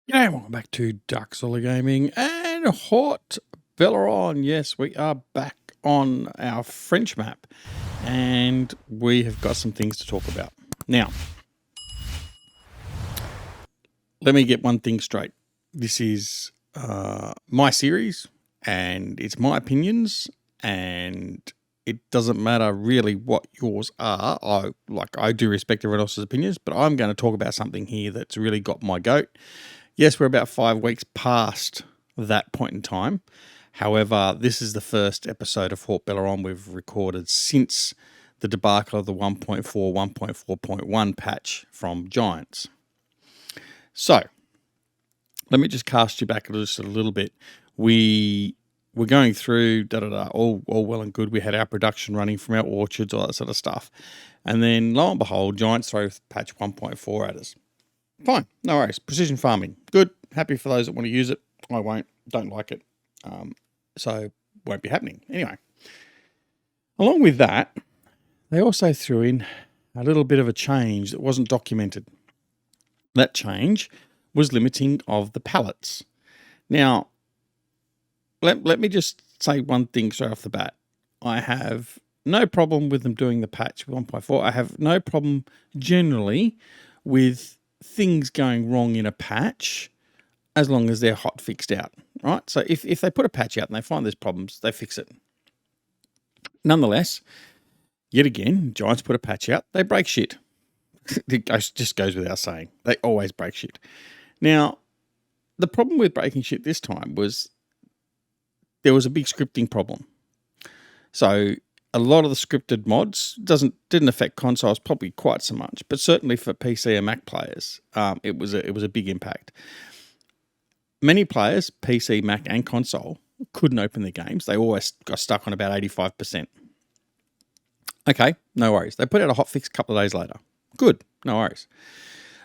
G'day, welcome back to Dark Solar Gaming and Haut-Beyleron. Yes, we are back on our French map and we have got some things to talk about. Now, let me get one thing straight. This is my series and it's my opinions, and it doesn't matter really what yours are. I do respect everyone else's opinions, but I'm going to talk about something here that's really got my goat. Yes, we're about 5 weeks past that point in time. However, this is the first episode of Haut-Beyleron we've recorded since the debacle of the 1.4, 1.4.1 patch from Giants. So, let me just cast you back just a little bit. We were going through all well and good. We had our production running from our orchards, all that sort of stuff. And then, lo and behold, Giants throw patch 1.4 at us. Fine, no worries. Precision farming, good. Happy for those that want to use it. I won't, don't like it. So won't be happening. Anyway, along with that, they also threw in a little bit of a change that wasn't documented. That change was limiting of the pallets. Now, let me just say one thing straight off the bat. I have no problem with them doing the patch 1.4. I have no problem generally with things going wrong in a patch as long as they're hot fixed out, right? So if they put a patch out and they find there's problems, they fix it. Nonetheless, yet again, Giants put a patch out, they break shit. It just goes without saying. They always break shit. Now, the problem with breaking shit this time was there was a big scripting problem. So a lot of the scripted mods didn't affect consoles probably quite so much, but certainly for PC and Mac players, it was a big impact. Many players, PC, Mac, and console, couldn't open their games. They always got stuck on about 85%. Okay, no worries. They put out a hotfix a couple of days later. Good, no worries.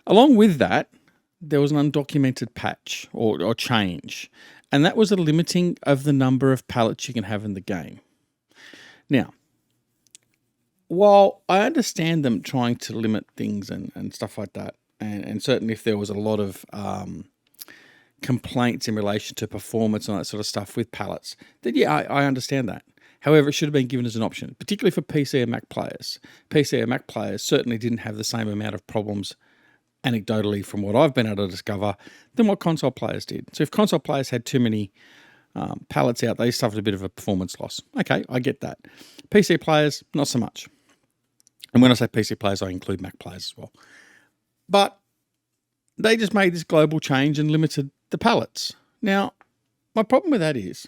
Along with that, there was an undocumented patch or change, and that was a limiting of the number of pallets you can have in the game. Now, while I understand them trying to limit things and stuff like that, and certainly if there was a lot of complaints in relation to performance and that sort of stuff with pallets, then yeah, I understand that. However, it should have been given as an option, particularly for PC and Mac players. PC and Mac players certainly didn't have the same amount of problems, anecdotally, from what I've been able to discover, than what console players did. So if console players had too many pallets out, they suffered a bit of a performance loss. Okay, I get that. PC players, not so much. And when I say PC players, I include Mac players as well. But they just made this global change and limited the pallets. Now, my problem with that is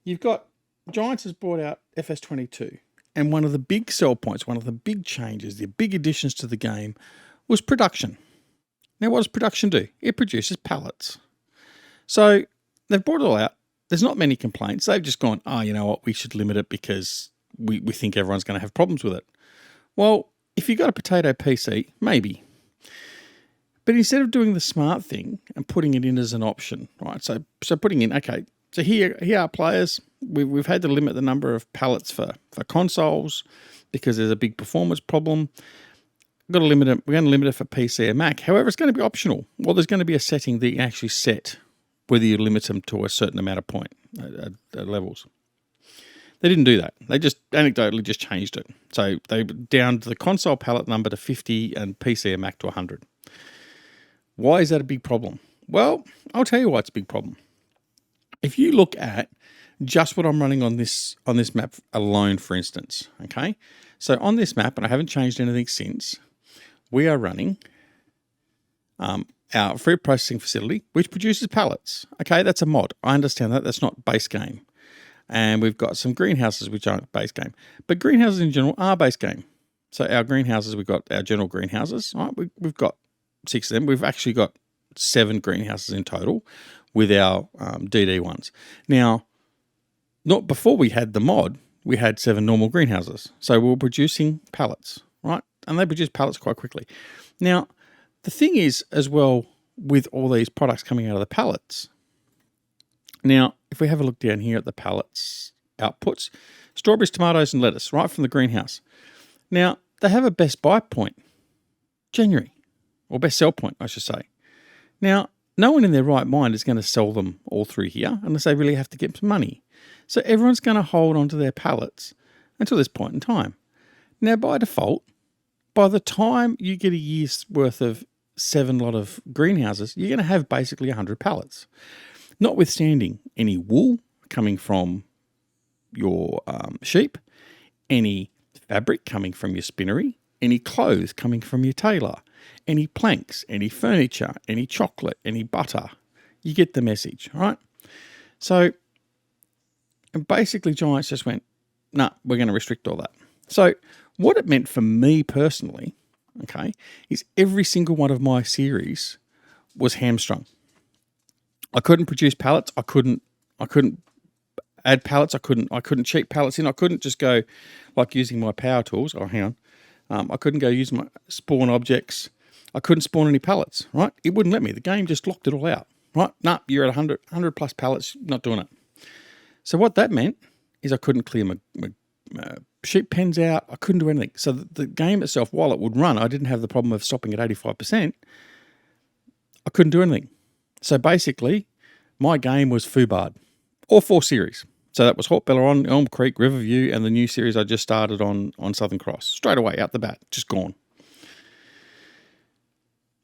you've got Giants has brought out FS22. And one of the big sell points, one of the big changes, the big additions to the game was production. Now, what does production do? It produces pallets. So they've brought it all out. There's not many complaints. They've just gone, oh, you know what, we should limit it because we think everyone's going to have problems with it. Well, if you've got a potato PC, maybe. But instead of doing the smart thing and putting it in as an option, right? So putting in, okay, so here are players. We've had to limit the number of pallets for consoles because there's a big performance problem. We're going to limit it for PC and Mac. However, it's going to be optional. Well, there's going to be a setting that you actually set whether you limit them to a certain amount of point levels. They didn't do that. They just anecdotally just changed it. So they downed the console pallet number to 50 and PC and Mac to 100. Why is that a big problem? Well, I'll tell you why it's a big problem. If you look at just what I'm running on this map alone, for instance, okay? So on this map, and I haven't changed anything since, we are running our food processing facility, which produces pallets. Okay, that's a mod. I understand that. That's not base game. And we've got some greenhouses which aren't base game. But greenhouses in general are base game. So our greenhouses, we've got our general greenhouses. Right? We've got 6 of them. We've actually got 7 greenhouses in total with our DD ones. Now, not before we had the mod, we had 7 normal greenhouses. So we were producing pallets, right? And they produce pallets quite quickly. Now, the thing is, as well, with all these products coming out of the pallets. Now, if we have a look down here at the pallets outputs, strawberries, tomatoes, and lettuce, right from the greenhouse. Now, they have a best buy point, January, or best sell point, I should say. Now, no one in their right mind is going to sell them all through here unless they really have to get some money. So everyone's going to hold on to their pallets until this point in time. Now, by default, by the time you get a year's worth of 7 lot of greenhouses, you're going to have basically 100 pallets. Notwithstanding any wool coming from your sheep, any fabric coming from your spinnery, any clothes coming from your tailor, any planks, any furniture, any chocolate, any butter. You get the message, right? So basically Giants just went, nah, we're going to restrict all that. So what it meant for me personally, okay, is every single one of my series was hamstrung. I couldn't produce pallets. I couldn't add pallets. I couldn't cheat pallets in. I couldn't just go like using my power tools. Oh, hang on. I couldn't go use my spawn objects. I couldn't spawn any pallets, right? It wouldn't let me. The game just locked it all out, right? Nah, you're at 100 plus pallets, not doing it. So what that meant is I couldn't clear my sheep pens out. I couldn't do anything. So the game itself, while it would run, I didn't have the problem of stopping at 85%. I couldn't do anything. So basically, my game was foobarred. All 4 series. So that was Haut-Beyleron, Elm Creek, Riverview, and the new series I just started on Southern Cross. Straight away, out the bat, just gone.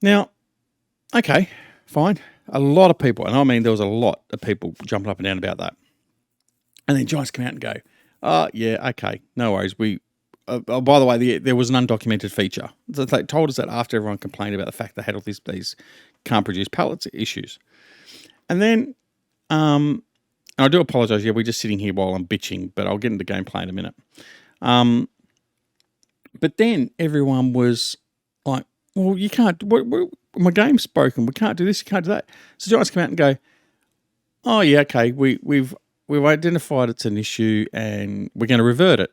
Now, okay, fine. A lot of people, and I mean there was a lot of people jumping up and down about that. And then Giants come out and go, oh, yeah, okay, no worries. By the way, there was an undocumented feature. So they told us that after everyone complained about the fact they had all these can't produce pallets issues. And then, and I do apologise, yeah, we're just sitting here while I'm bitching, but I'll get into gameplay in a minute. But then everyone was like, well, you can't, my game's broken, we can't do this, you can't do that. So Giants come out and go, oh yeah, okay, we've identified it's an issue and we're going to revert it.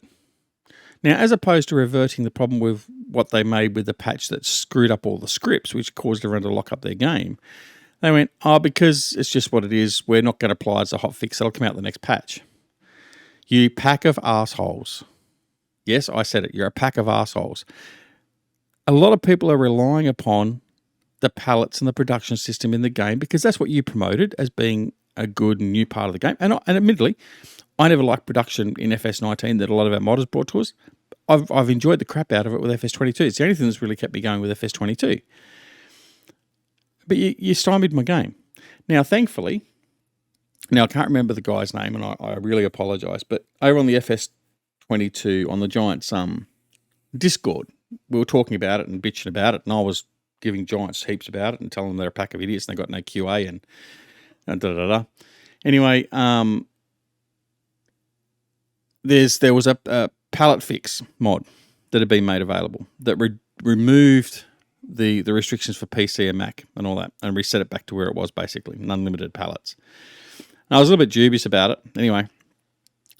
Now, as opposed to reverting the problem with what they made with the patch that screwed up all the scripts, which caused everyone to lock up their game, they went, oh, because it's just what it is, we're not going to apply it as a hot fix, it'll come out the next patch. You pack of arseholes. Yes, I said it, you're a pack of arseholes. A lot of people are relying upon the pallets and the production system in the game because that's what you promoted as being a good and new part of the game. And admittedly, I never liked production in FS19 that a lot of our modders brought to us. I've enjoyed the crap out of it with FS22. It's the only thing that's really kept me going with FS22. But you stymied my game. Now, thankfully, I can't remember the guy's name, and I really apologise, but over on the FS22, on the Giants Discord, we were talking about it and bitching about it, and I was giving Giants heaps about it and telling them they're a pack of idiots and they got no QA and da-da-da-da. Anyway, there was a pallet fix mod that had been made available that removed the restrictions for PC and Mac and all that and reset it back to where it was basically, unlimited pallets. And I was a little bit dubious about it. Anyway,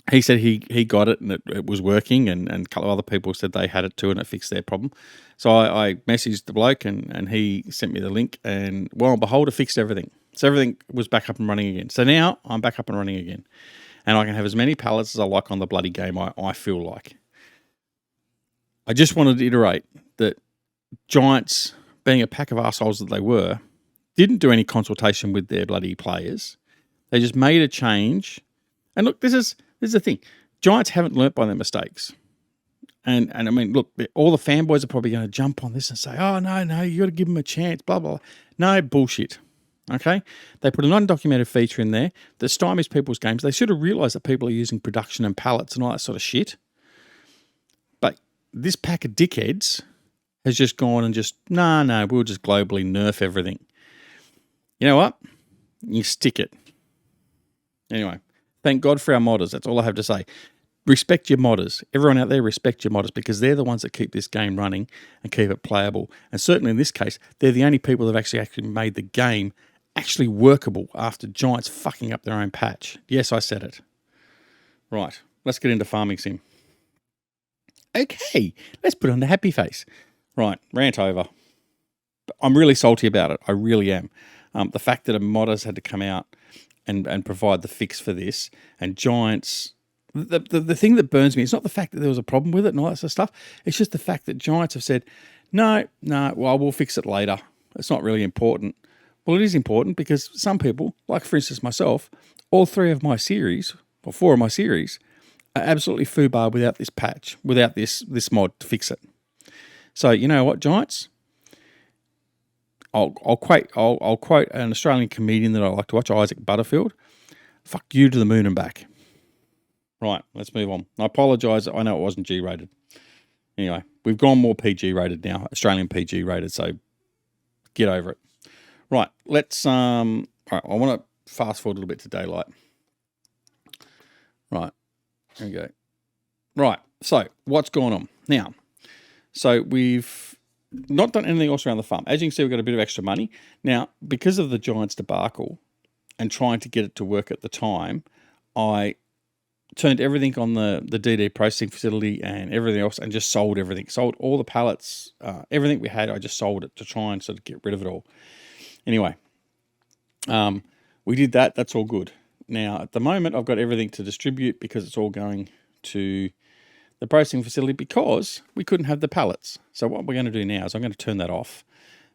he said he got it and it was working and a couple of other people said they had it too and it fixed their problem. So I messaged the bloke and he sent me the link and, well and behold, it fixed everything. So everything was back up and running again. So now I'm back up and running again. And I can have as many pallets as I like on the bloody game I feel like. I just wanted to iterate that Giants, being a pack of arseholes that they were, didn't do any consultation with their bloody players. They just made a change. And look, this is the thing. Giants haven't learnt by their mistakes. And I mean, look, all the fanboys are probably going to jump on this and say, oh, no, you got to give them a chance, blah, blah, blah. No, bullshit. Okay? They put an undocumented feature in there that stymies people's games. They should have realised that people are using production and pallets and all that sort of shit. But this pack of dickheads has just gone and just, no, we'll just globally nerf everything. You know what? You stick it. Anyway, thank God for our modders. That's all I have to say. Respect your modders. Everyone out there, respect your modders because they're the ones that keep this game running and keep it playable. And certainly in this case, they're the only people that have actually made the game actually workable after Giants fucking up their own patch. Yes, I said it. Right, let's get into Farming Sim. Okay, let's put on the happy face. Right, rant over. I'm really salty about it. I really am. The fact that a modders had to come out and provide the fix for this, and Giants, the thing that burns me, it's not the fact that there was a problem with it and all that sort of stuff. It's just the fact that Giants have said, no, well, we'll fix it later. It's not really important. Well, it is important because some people, like for instance myself, all 3 of my series, or 4 of my series, are absolutely foobar without this patch, without this mod to fix it. So you know what, Giants? I'll quote an Australian comedian that I like to watch, Isaac Butterfield. Fuck you to the moon and back. Right, let's move on. I apologise. I know it wasn't G-rated. Anyway, we've gone more PG-rated now, Australian PG-rated, so get over it. Right, let's, all right, I want to fast forward a little bit to daylight. Right, there we go. Right, so what's going on? Now, so we've not done anything else around the farm. As you can see, we've got a bit of extra money. Now, because of the Giants debacle and trying to get it to work at the time, I turned everything on the DD processing facility and everything else and just sold everything. Sold all the pallets, everything we had, I just sold it to try and sort of get rid of it all. Anyway, we did that. That's all good. Now, at the moment, I've got everything to distribute because it's all going to the processing facility because we couldn't have the pallets. So what we're going to do now is I'm going to turn that off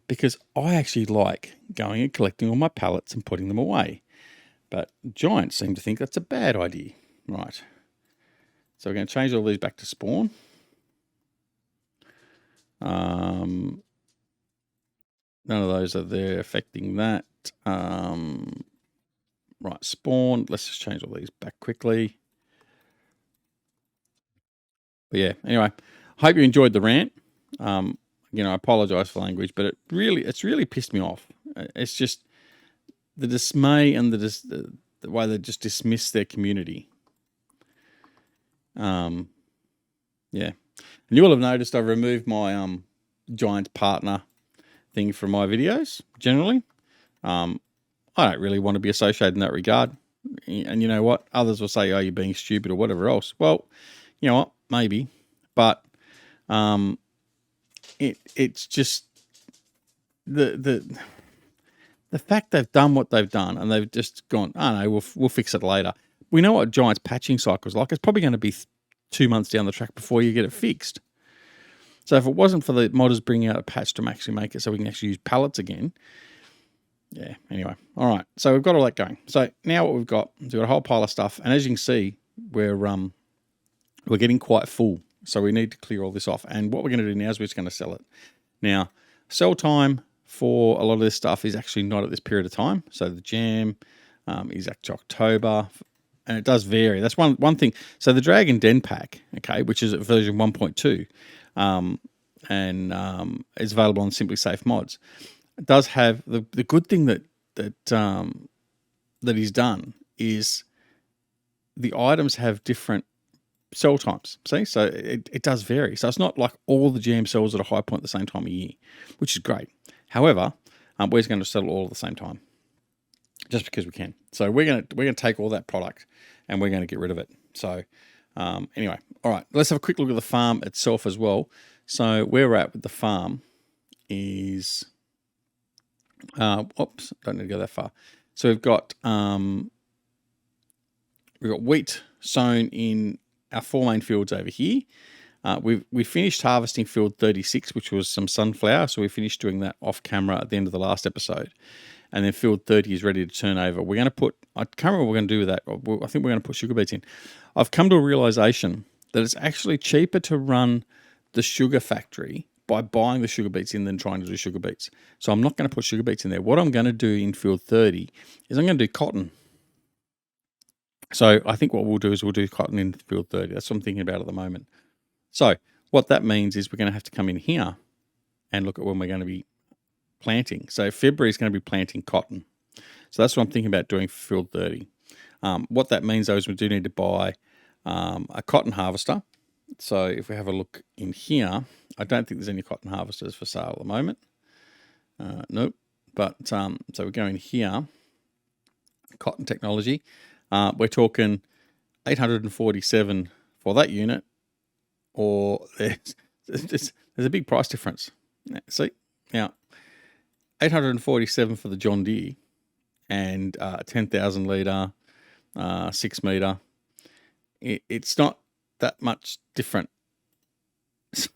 because I actually like going and collecting all my pallets and putting them away. But Giants seem to think that's a bad idea. Right. So we're going to change all these back to spawn. None of those are there affecting that. Right, spawn. Let's just change all these back quickly. But yeah, anyway, hope you enjoyed the rant. You know, I apologize for language, but it's really pissed me off. It's just the dismay and the way they just dismiss their community. Yeah. And you will have noticed I've removed my Giants partner thing from my videos, generally. I don't really want to be associated in that regard. And you know what? Others will say, oh, you're being stupid or whatever else. Well, you know what? Maybe. But it's just the fact they've done what they've done and they've just gone, oh no, we'll fix it later. We know what Giants patching cycle is like. It's probably going to be 2 months down the track before you get it fixed. So if it wasn't for the modders bringing out a patch to actually make it so we can actually use pallets again, yeah, anyway. All right, so we've got all that going. So now what we've got is we've got a whole pile of stuff, and as you can see, we're getting quite full, so we need to clear all this off. And what we're going to do now is we're just going to sell it. Now, sell time for a lot of this stuff is actually not at this period of time. So the jam is actually October, and it does vary. That's one thing. So the Dragon Den pack, okay, which is at version 1.2, and is available on Simply Safe Mods. It does have the good thing that he's done is the items have different sell times. See, so it does vary. So it's not like all the jam sells at a high point at the same time of year, which is great. However, we're just going to sell it all at the same time, just because we can. So we're going to take all that product and we're going to get rid of it. So anyway, all right, let's have a quick look at the farm itself as well. So where we're at with the farm is, oops, don't need to go that far. So we've got wheat sown in our 4 main fields over here. We finished harvesting field 36, which was some sunflower. So we finished doing that off camera at the end of the last episode. And then field 30 is ready to turn over. We're going to put, I can't remember what we're going to do with that. I think we're going to put sugar beets in. I've come to a realization that it's actually cheaper to run the sugar factory by buying the sugar beets in than trying to do sugar beets. So I'm not going to put sugar beets in there. What I'm going to do in field 30 is I'm going to do cotton. So I think what we'll do is we'll do cotton in field 30. That's what I'm thinking about at the moment. So what that means is we're going to have to come in here and look at when we're going to be planting. So February is going to be planting cotton. So that's what I'm thinking about doing for field 30. What that means though is we do need to buy a cotton harvester. So if we have a look in here, I don't think there's any cotton harvesters for sale at the moment. Nope. But so we go in here, cotton technology. We're talking 847 for that unit, or there's a big price difference. See, now 847 for the John Deere and 10,000 litre, 6 metre. It's not that much different. So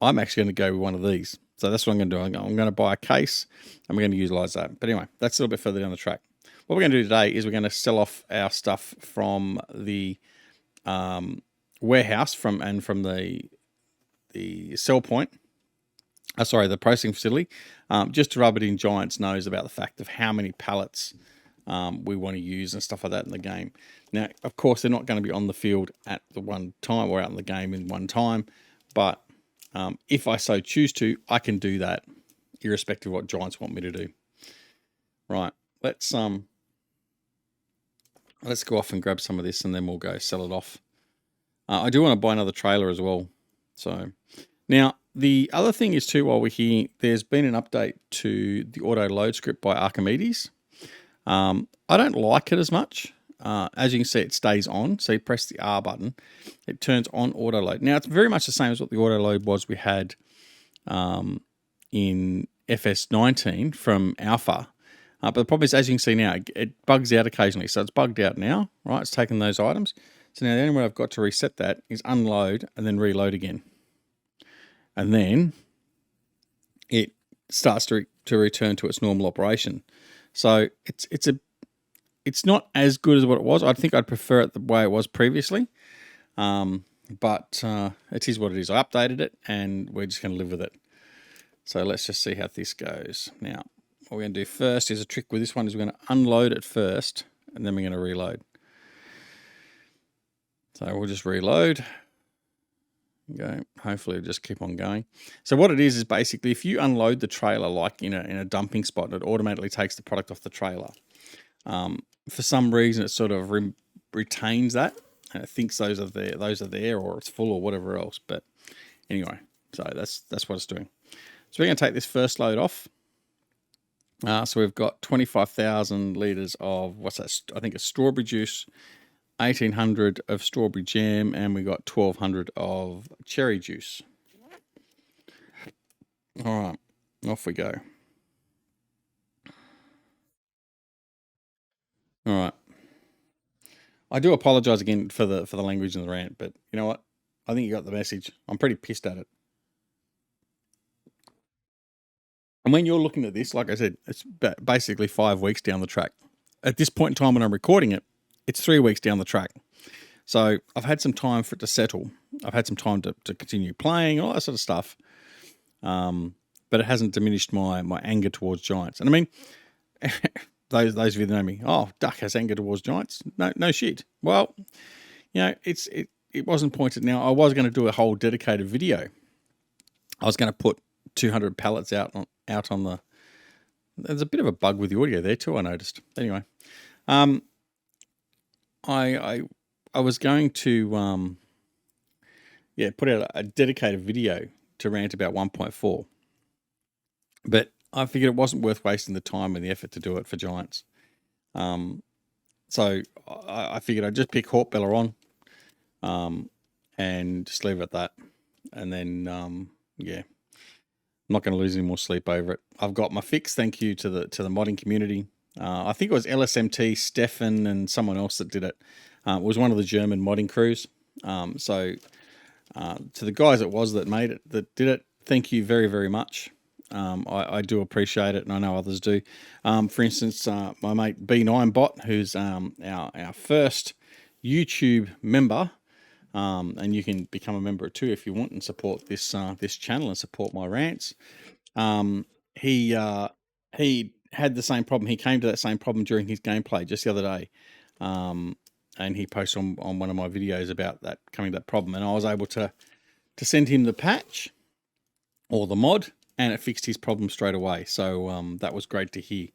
I'm actually going to go with one of these. So that's what I'm going to do. I'm going to buy a case and we're going to utilize that. But anyway, that's a little bit further down the track. What we're going to do today is we're going to sell off our stuff from the warehouse from the sell point. The processing facility, just to rub it in Giant's nose about the fact of how many pallets we want to use and stuff like that in the game. Now, of course, they're not going to be on the field at the one time or out in the game in one time, but if I so choose to, I can do that irrespective of what Giants want me to do. Right, let's go off and grab some of this and then we'll go sell it off. I do want to buy another trailer as well. So now the other thing is too, while we're here, there's been an update to the auto load script by Archimedes. I don't like it as much. As you can see, it stays on. So you press the R button, it turns on auto load. Now it's very much the same as what the auto load was we had in FS19 from Alpha. But the problem is, as you can see now, it bugs out occasionally. So it's bugged out now, right? It's taken those items. So now the only way I've got to reset that is unload and then reload again. And then it starts to return to its normal operation. So it's not as good as what it was. I think I'd prefer it the way it was previously. But it is what it is. I updated it and we're just going to live with it. So let's just see how this goes. Now, what we're going to do first is a trick with this one is we're going to unload it first and then we're going to reload. So we'll just reload. Okay, hopefully it'll just keep on going. So what it is basically if you unload the trailer like in a dumping spot, it automatically takes the product off the trailer. For some reason, it sort of retains that and it thinks those are there or it's full or whatever else. But anyway, so that's what it's doing. So we're going to take this first load off. So we've got 25,000 litres of, what's that? I think it's strawberry juice, 1,800 of strawberry jam, and we got 1,200 of cherry juice. All right, off we go. All right. I do apologise again for the language and the rant, but you know what? I think you got the message. I'm pretty pissed at it. And when you're looking at this, like I said, it's basically 5 weeks down the track. At this point in time when I'm recording it, it's 3 weeks down the track. So I've had some time for it to settle. I've had some time to continue playing, all that sort of stuff. But it hasn't diminished my anger towards Giants. And I mean, those of you that know me, oh, Duck has anger towards Giants. No shit. Well, you know, it wasn't pointed. Now, I was going to do a whole dedicated video. I was going to put 200 pallets out on the... There's a bit of a bug with the audio there too, I noticed. Anyway, I was going to put out a dedicated video to rant about 1.4, but I figured it wasn't worth wasting the time and the effort to do it for Giants. So I figured I'd just pick Haut-Beyleron and just leave it at that. And then I'm not going to lose any more sleep over it. I've got my fix. Thank you to the modding community. I think it was LSMT, Stefan, and someone else that did it. It was one of the German modding crews. So to the guys that did it, thank you very, very much. I do appreciate it, and I know others do. For instance, my mate B9 Bot, who's our first YouTube member, and you can become a member too if you want and support this channel and support my rants. He had the same problem. He came to that same problem during his gameplay just the other day, and he posted on one of my videos about that coming to that problem, and I was able to send him the patch or the mod, and it fixed his problem straight away. So that was great to hear.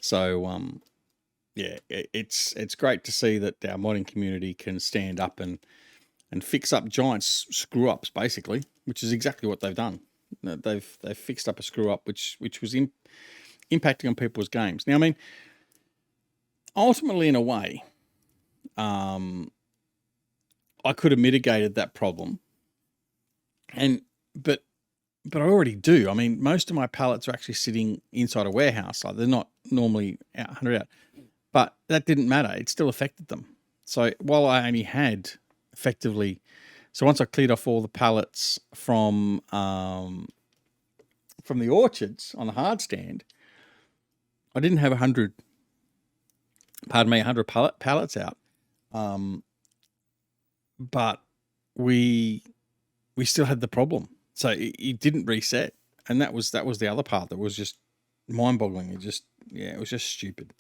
So yeah, it's great to see that our modding community can stand up and fix up Giants screw ups, basically, which is exactly what they've done. They've fixed up a screw up which was impacting on people's games. Now, I mean, ultimately, in a way, I could have mitigated that problem, but I already do. I mean, most of my pallets are actually sitting inside a warehouse. Like, they're not normally 100 out, but that didn't matter. It still affected them. So while I only had effectively, so once I cleared off all the pallets from from the orchards on the hard stand, I didn't have 100 pallets out. But we still had the problem. So it didn't reset. And that was the other part that was just mind-boggling. It was just stupid.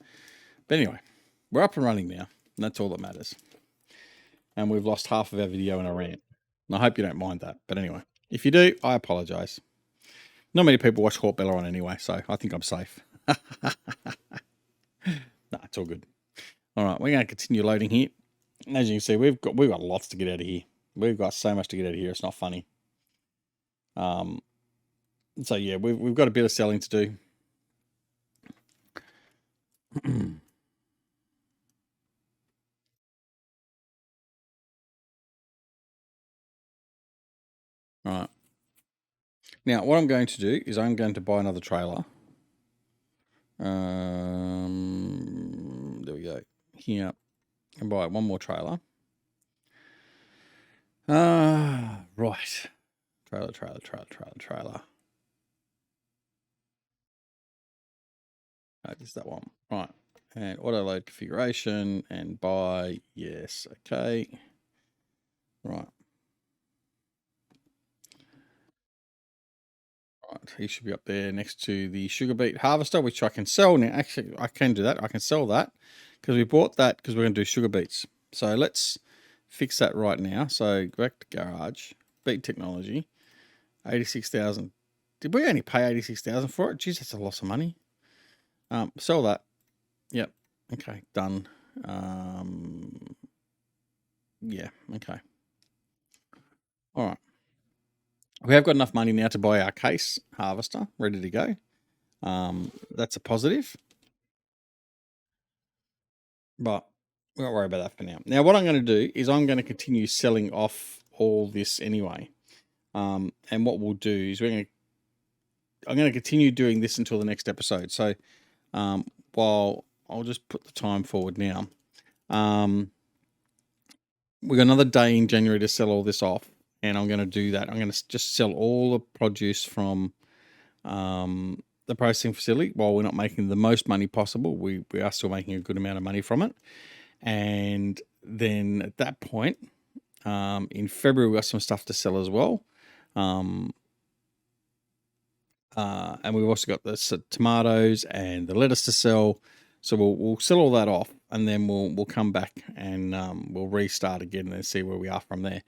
But anyway, we're up and running now, and that's all that matters. And we've lost half of our video in a rant. And I hope you don't mind that. But anyway, if you do, I apologize. Not many people watch Haut-Beyleron anyway, so I think I'm safe. No, it's all good. All right, we're going to continue loading here. And as you can see, we've got lots to get out of here. We've got so much to get out of here. It's not funny. So yeah, we've got a bit of selling to do. All right. Now, what I'm going to do is I'm going to buy another trailer. There we go. Here, and buy one more trailer. Right. Trailer. Just that one. Right. And auto load configuration and buy. Yes. Okay. Right. Right. He should be up there next to the sugar beet harvester, which I can sell now. Actually, I can do that. I can sell that because we bought that because we're going to do sugar beets. So let's fix that right now. So go back to garage, beet technology, 86,000. Did we only pay 86,000 for it? Geez, that's a loss of money. Sell that. Yep. Okay, done. Yeah, okay. All right. We have got enough money now to buy our case harvester, ready to go. That's a positive. But we won't worry about that for now. Now, what I'm going to do is I'm going to continue selling off all this anyway. And what we'll do is I'm going to continue doing this until the next episode. So while I'll just put the time forward now. We've got another day in January to sell all this off, and I'm going to do that. I'm going to just sell all the produce from the processing facility. While we're not making the most money possible, we are still making a good amount of money from it. And then at that point, in February, we've got some stuff to sell as well. And we've also got the tomatoes and the lettuce to sell. So we'll sell all that off, and then we'll come back and we'll restart again and see where we are from there.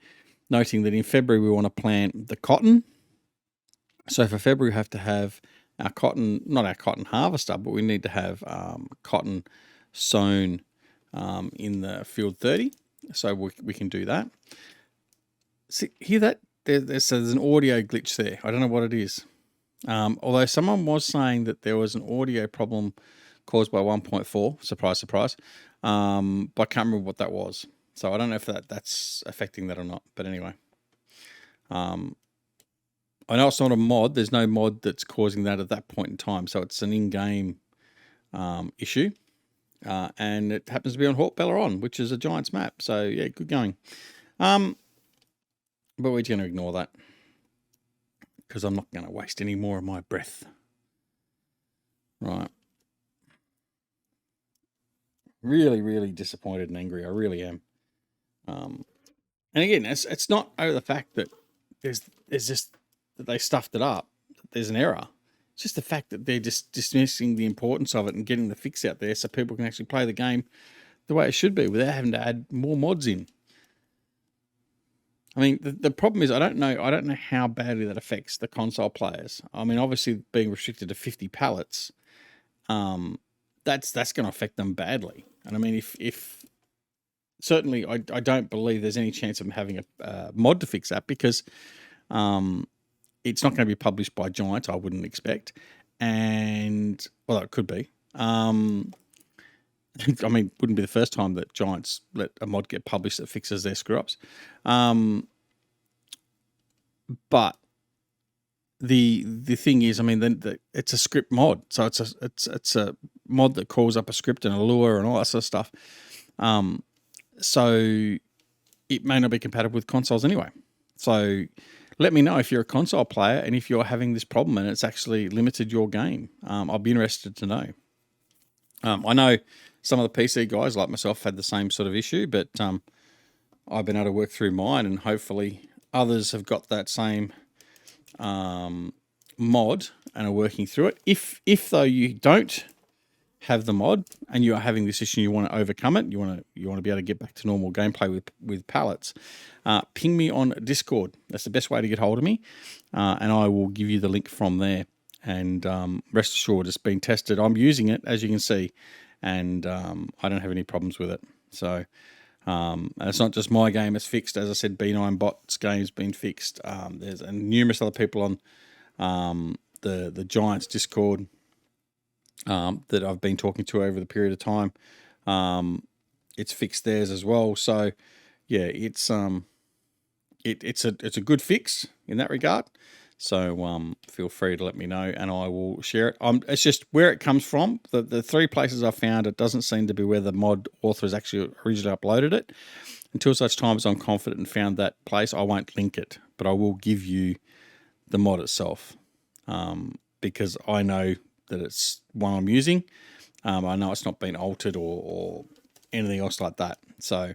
Noting that in February we want to plant the cotton. So for February we have to have our cotton, not our cotton harvester, but we need to have cotton sown in the field 30. So we can do that. See, hear that? There's an audio glitch there. I don't know what it is. Although someone was saying that there was an audio problem caused by 1.4, surprise, surprise. But I can't remember what that was. So I don't know if that's affecting that or not. But anyway, I know it's not a mod. There's no mod that's causing that at that point in time. So it's an in-game issue. And it happens to be on Haut-Beyleron, which is a Giants map. So yeah, good going. But we're just going to ignore that, because I'm not going to waste any more of my breath. Right. Really, really disappointed and angry. I really am. And again, it's not over the fact that there's just that they stuffed it up. There's an error. It's just the fact that they're just dismissing the importance of it and getting the fix out there so people can actually play the game the way it should be without having to add more mods in. I mean, the problem is I don't know how badly that affects the console players. I mean, obviously being restricted to 50 pallets, that's going to affect them badly. And I mean, if certainly I don't believe there's any chance of them having a mod to fix that, because it's not going to be published by Giants, I wouldn't expect. And well, it could be. I mean, it wouldn't be the first time that Giants let a mod get published that fixes their screw-ups. But the thing is, I mean, it's a script mod, so it's a mod that calls up a script and a lure and all that sort of stuff. So it may not be compatible with consoles anyway. So let me know if you're a console player and if you're having this problem and it's actually limited your game. I'll be interested to know. I know some of the PC guys like myself had the same sort of issue, but I've been able to work through mine, and hopefully others have got that same mod and are working through it. If though you don't have the mod and you are having this issue, you want to overcome it, you want to be able to get back to normal gameplay with pallets, ping me on Discord. That's the best way to get hold of me, and I will give you the link from there. And rest assured, it's been tested. I'm using it, as you can see, and I don't have any problems with it. So and it's not just my game, it's fixed. As I said, B9 Bot's game's been fixed. There's numerous other people on the Giants Discord that I've been talking to over the period of time. It's fixed theirs as well. So yeah, it's a good fix in that regard. So feel free to let me know and I will share it. It's just where it comes from. The three places I've found, it doesn't seem to be where the mod author has actually originally uploaded it. Until such time as I'm confident and found that place, I won't link it, but I will give you the mod itself, because I know that it's one I'm using. I know it's not been altered or anything else like that. So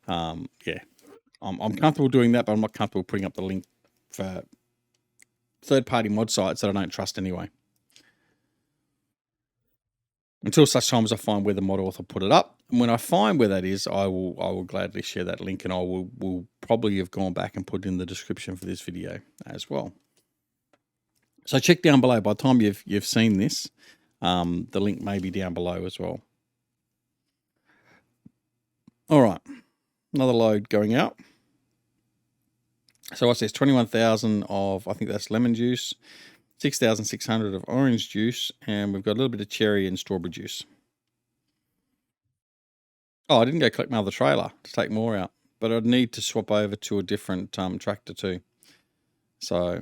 yeah, I'm comfortable doing that, but I'm not comfortable putting up the link for third-party mod sites that I don't trust anyway. Until such time as I find where the mod author put it up. And when I find where that is, I will gladly share that link, and I will probably have gone back and put it in the description for this video as well. So check down below. By the time you've seen this, the link may be down below as well. All right, another load going out. So what's this? 21,000 of, I think that's lemon juice, 6,600 of orange juice, and we've got a little bit of cherry and strawberry juice. Oh, I didn't go collect my other trailer to take more out, but I'd need to swap over to a different tractor too. So,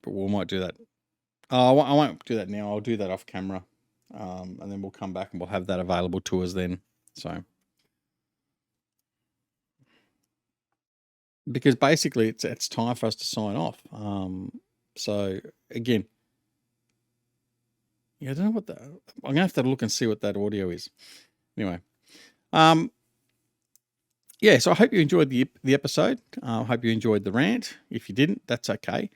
but we might do that. I won't do that now. I'll do that off camera, and then we'll come back and we'll have that available to us then. So, because basically it's time for us to sign off. So again, yeah, I don't know what I'm gonna have to look and see what that audio is. Anyway, yeah. So I hope you enjoyed the episode. I hope you enjoyed the rant. If you didn't, that's okay.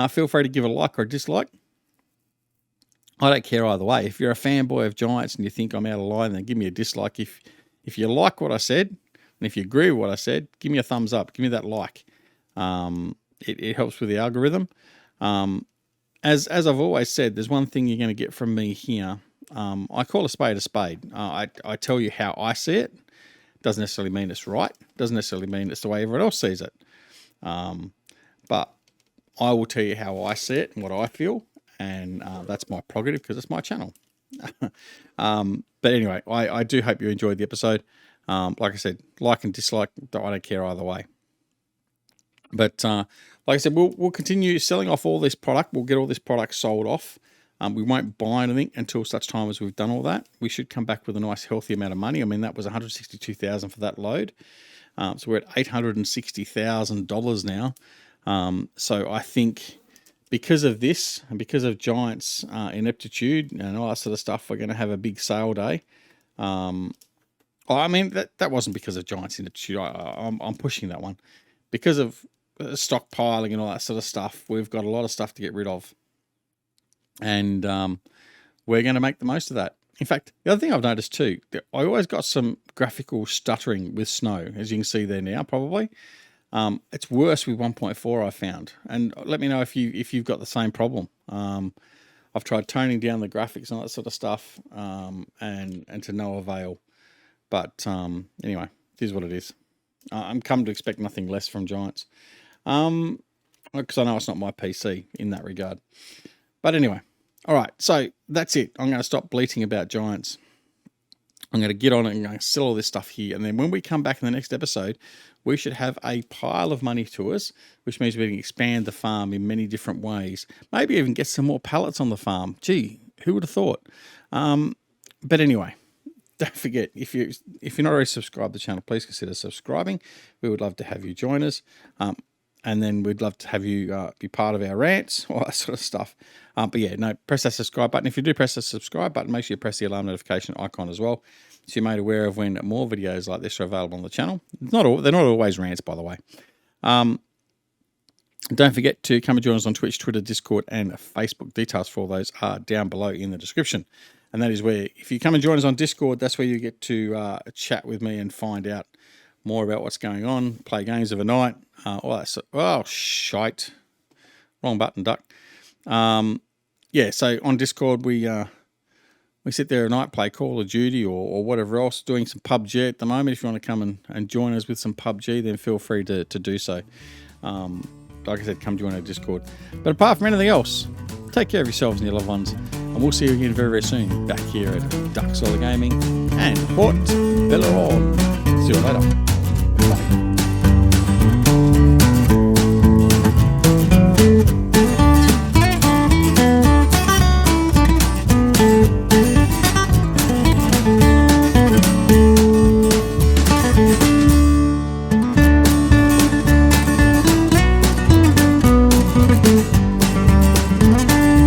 Feel free to give a like or a dislike. I don't care either way. If you're a fanboy of Giants and you think I'm out of line, then give me a dislike. If you like what I said, and if you agree with what I said, give me a thumbs up. Give me that like. It helps with the algorithm. As I've always said, there's one thing you're going to get from me here. I call a spade a spade. I tell you how I see it. Doesn't necessarily mean it's right. Doesn't necessarily mean it's the way everyone else sees it. But I will tell you how I see it and what I feel. And that's my prerogative because it's my channel. But anyway, I do hope you enjoyed the episode. Like I said, like and dislike, I don't care either way. But like I said, we'll continue selling off all this product. We'll get all this product sold off. We won't buy anything until such time as we've done all that. We should come back with a nice, healthy amount of money. I mean, that was $162,000 for that load. So we're at $860,000 now. So I think because of this and because of Giants' ineptitude and all that sort of stuff, we're going to have a big sale day. I mean, that wasn't because of Giants' ineptitude. I'm pushing that one. Because of stockpiling and all that sort of stuff, we've got a lot of stuff to get rid of. And we're going to make the most of that. In fact, the other thing I've noticed too, I always got some graphical stuttering with snow, as you can see there now, probably. It's worse with 1.4, I found. And let me know if you've got the same problem. I've tried toning down the graphics and all that sort of stuff, and to no avail. But anyway, it is what it is. I'm come to expect nothing less from Giants. Because I know it's not my PC in that regard. But anyway, all right, so that's it. I'm going to stop bleating about Giants. I'm going to get on it and I'm going to sell all this stuff here. And then when we come back in the next episode, we should have a pile of money to us, which means we can expand the farm in many different ways. Maybe even get some more pallets on the farm. Gee, who would have thought? But anyway, don't forget, if you're not already subscribed to the channel, please consider subscribing. We would love to have you join us. and then we'd love to have you be part of our rants, all that sort of stuff. But yeah, no, press that subscribe button. If you do press the subscribe button, make sure you press the alarm notification icon as well, so you're made aware of when more videos like this are available on the channel. They're not always rants, by the way. Don't forget to come and join us on Twitch, Twitter, Discord, and Facebook. Details for all those are down below in the description. And that is where, if you come and join us on Discord, that's where you get to chat with me and find out more about what's going on, play games of a night, all that sort. Oh, shite. Wrong button, duck. Yeah, so on Discord, we sit there at night, play Call of Duty or whatever else, doing some PUBG at the moment. If you want to come and join us with some PUBG, then feel free to do so. Like I said, come join our Discord. But apart from anything else, take care of yourselves and your loved ones. And we'll see you again very, very soon back here at Duck Solar Gaming and Haut-Beyleron. See you later.